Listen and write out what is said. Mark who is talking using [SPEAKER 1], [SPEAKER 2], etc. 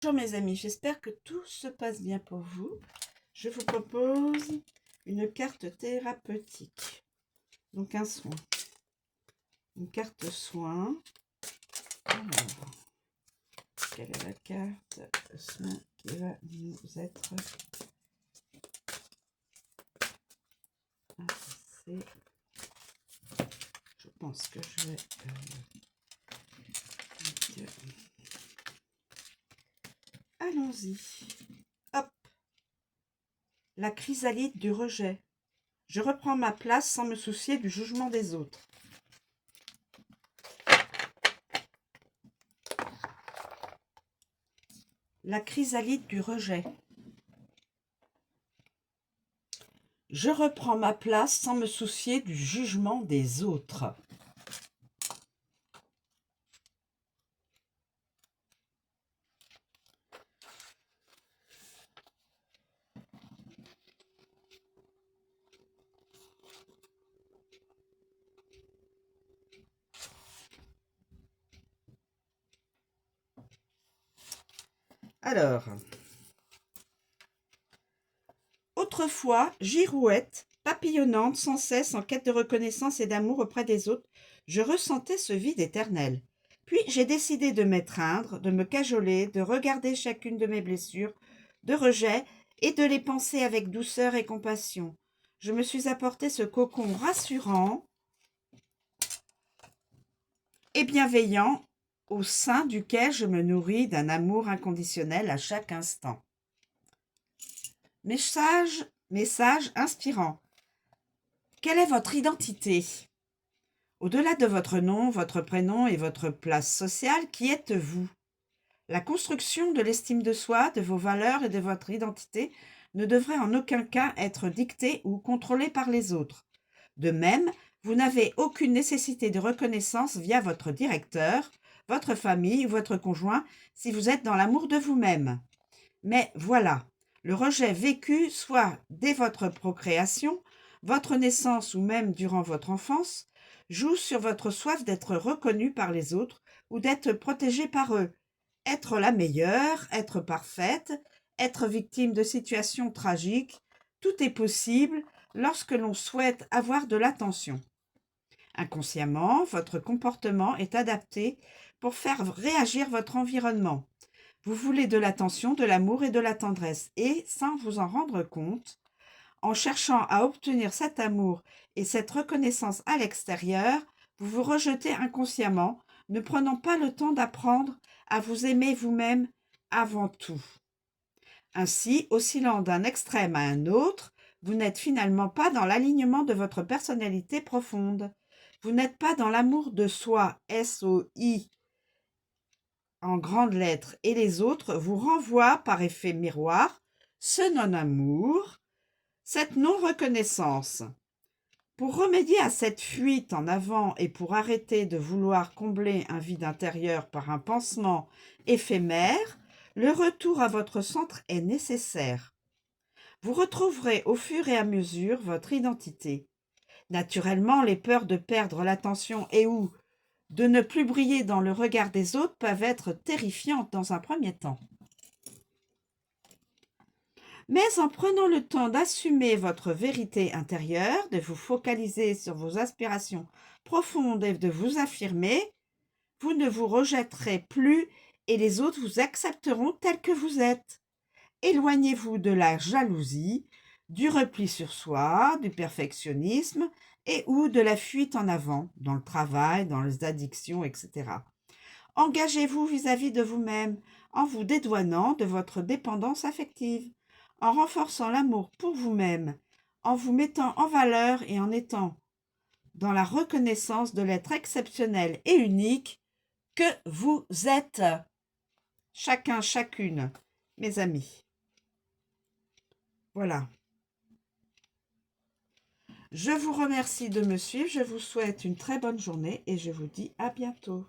[SPEAKER 1] Bonjour mes amis, j'espère que tout se passe bien pour vous. Je vous propose une carte thérapeutique. Donc un soin. Une carte soin. Alors, quelle est la carte soin qui va nous être assez. Je pense que je vais allons-y. Hop. La chrysalide du rejet. Je reprends ma place sans me soucier du jugement des autres. La chrysalide du rejet. Je reprends ma place sans me soucier du jugement des autres. Alors, autrefois, girouette, papillonnante sans cesse en quête de reconnaissance et d'amour auprès des autres, je ressentais ce vide éternel. Puis j'ai décidé de m'étreindre, de me cajoler, de regarder chacune de mes blessures, de rejet, et de les penser avec douceur et compassion. Je me suis apporté ce cocon rassurant et bienveillant au sein duquel je me nourris d'un amour inconditionnel à chaque instant. Message inspirant. Quelle est votre identité? Au-delà de votre nom, votre prénom et votre place sociale, qui êtes-vous? La construction de l'estime de soi, de vos valeurs et de votre identité ne devrait en aucun cas être dictée ou contrôlée par les autres. De même, vous n'avez aucune nécessité de reconnaissance via votre directeur, votre famille ou votre conjoint si vous êtes dans l'amour de vous-même. Mais voilà, le rejet vécu soit dès votre procréation, votre naissance ou même durant votre enfance, joue sur votre soif d'être reconnu par les autres ou d'être protégé par eux. Être la meilleure, être parfaite, être victime de situations tragiques, tout est possible lorsque l'on souhaite avoir de l'attention. Inconsciemment, votre comportement est adapté pour faire réagir votre environnement. Vous voulez de l'attention, de l'amour et de la tendresse, et, sans vous en rendre compte, en cherchant à obtenir cet amour et cette reconnaissance à l'extérieur, vous vous rejetez inconsciemment, ne prenant pas le temps d'apprendre à vous aimer vous-même avant tout. Ainsi, oscillant d'un extrême à un autre, vous n'êtes finalement pas dans l'alignement de votre personnalité profonde. Vous n'êtes pas dans l'amour de soi, S-O-I, en grandes lettres, et les autres vous renvoient par effet miroir ce non-amour, cette non-reconnaissance. Pour remédier à cette fuite en avant et pour arrêter de vouloir combler un vide intérieur par un pansement éphémère, le retour à votre centre est nécessaire. Vous retrouverez au fur et à mesure votre identité. Naturellement, les peurs de perdre l'attention et ou de ne plus briller dans le regard des autres peuvent être terrifiantes dans un premier temps. Mais en prenant le temps d'assumer votre vérité intérieure, de vous focaliser sur vos aspirations profondes et de vous affirmer, vous ne vous rejetterez plus et les autres vous accepteront tel que vous êtes. Éloignez-vous de la jalousie, du repli sur soi, du perfectionnisme et ou de la fuite en avant, dans le travail, dans les addictions, etc. Engagez-vous vis-à-vis de vous-même en vous dédouanant de votre dépendance affective, en renforçant l'amour pour vous-même, en vous mettant en valeur et en étant dans la reconnaissance de l'être exceptionnel et unique que vous êtes. Chacun, chacune, mes amis. Voilà. Je vous remercie de me suivre, je vous souhaite une très bonne journée et je vous dis à bientôt.